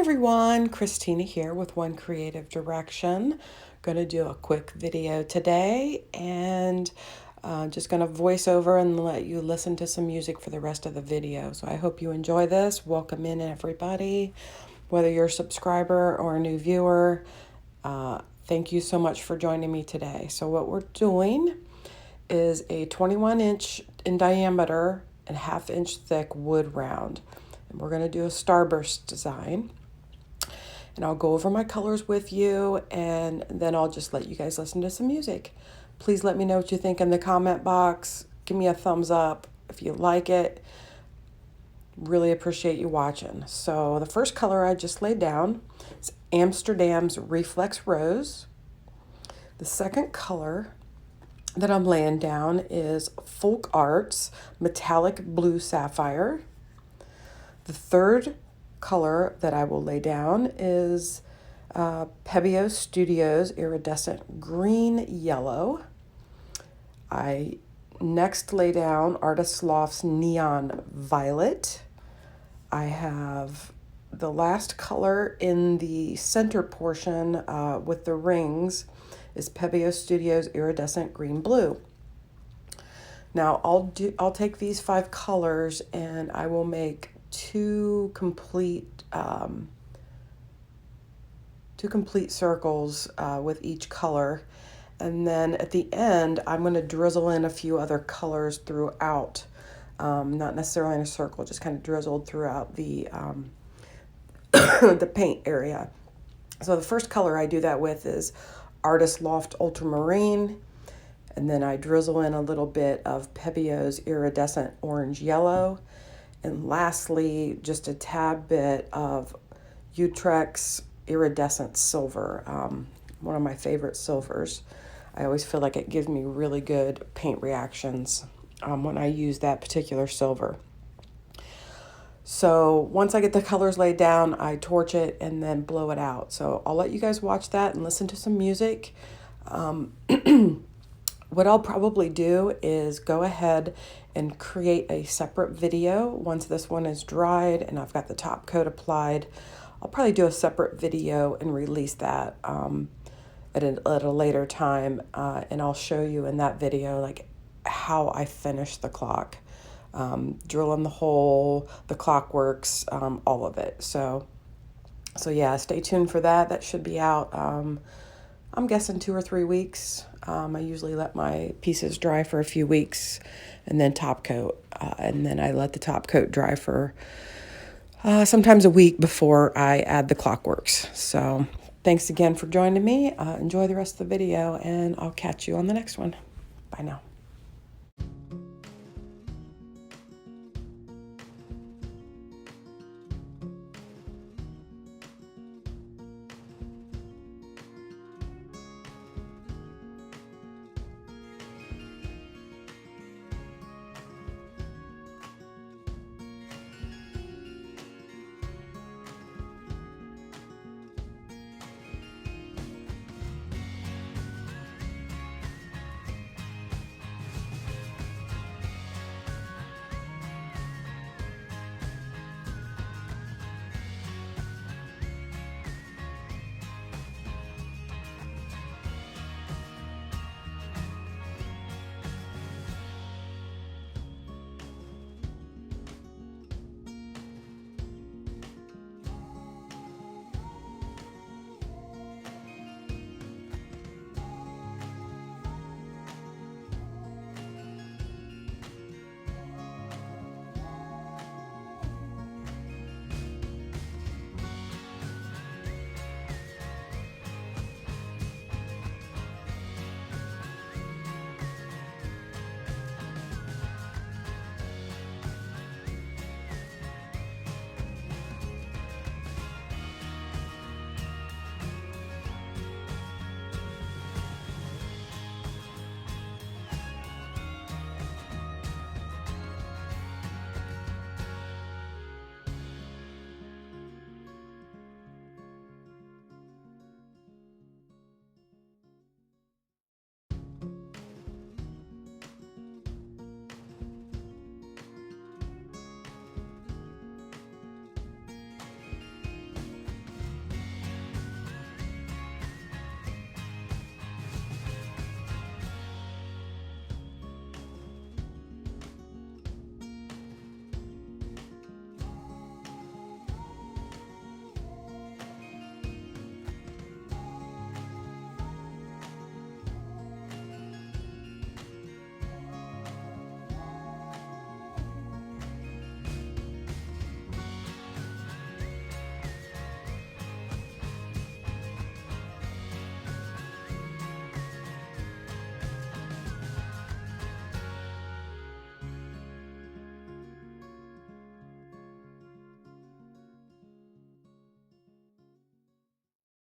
everyone, Christina here with One Creative Direction. Going to do a quick video today and just going to voice over and let you listen to some music for the rest of the video. So I hope you enjoy this. Welcome in everybody, whether you're a subscriber or a new viewer. Thank you so much for joining me today. So what we're doing is a 21-inch in diameter and half-inch thick wood round. And we're going to do a starburst design. And I'll go over my colors with you, and then I'll just let you guys listen to some music. Please let me know what you think in the comment box. Give me a thumbs up if you like it. Really appreciate you watching. So the first color I just laid down is Amsterdam's Reflex Rose. The second color that I'm laying down is Folk Arts Metallic Blue Sapphire. The third color that I will lay down is Pebeo Studios Iridescent Green Yellow. I next lay down Artist Loft's Neon Violet. I have the last color in the center portion with the rings is Pebeo Studios Iridescent Green Blue. Now I'll take these 5 colors and I will make two complete circles with each color, and then at the end I'm going to drizzle in a few other colors throughout, not necessarily in a circle, just kind of drizzled throughout the the paint area. So the first color I do that with is Artist Loft Ultramarine, and then I drizzle in a little bit of Pebeo's Iridescent Orange Yellow. And lastly, just a tad bit of Utrecht's Iridescent Silver, one of my favorite silvers. I always feel like it gives me really good paint reactions when I use that particular silver. So once I get the colors laid down, I torch it and then blow it out. So I'll let you guys watch that and listen to some music. What I'll probably do is go ahead and create a separate video once this one is dried and I've got the top coat applied. I'll probably do a separate video and release that at a later time, and I'll show you in that video like how I finish the clock, drilling the hole, the clock works, all of it. So yeah, stay tuned for that. That should be out. I'm guessing 2 or 3 weeks. I usually let my pieces dry for a few weeks and then top coat. And then I let the top coat dry for sometimes a week before I add the clockworks. So thanks again for joining me. Enjoy the rest of the video, and I'll catch you on the next one. Bye now.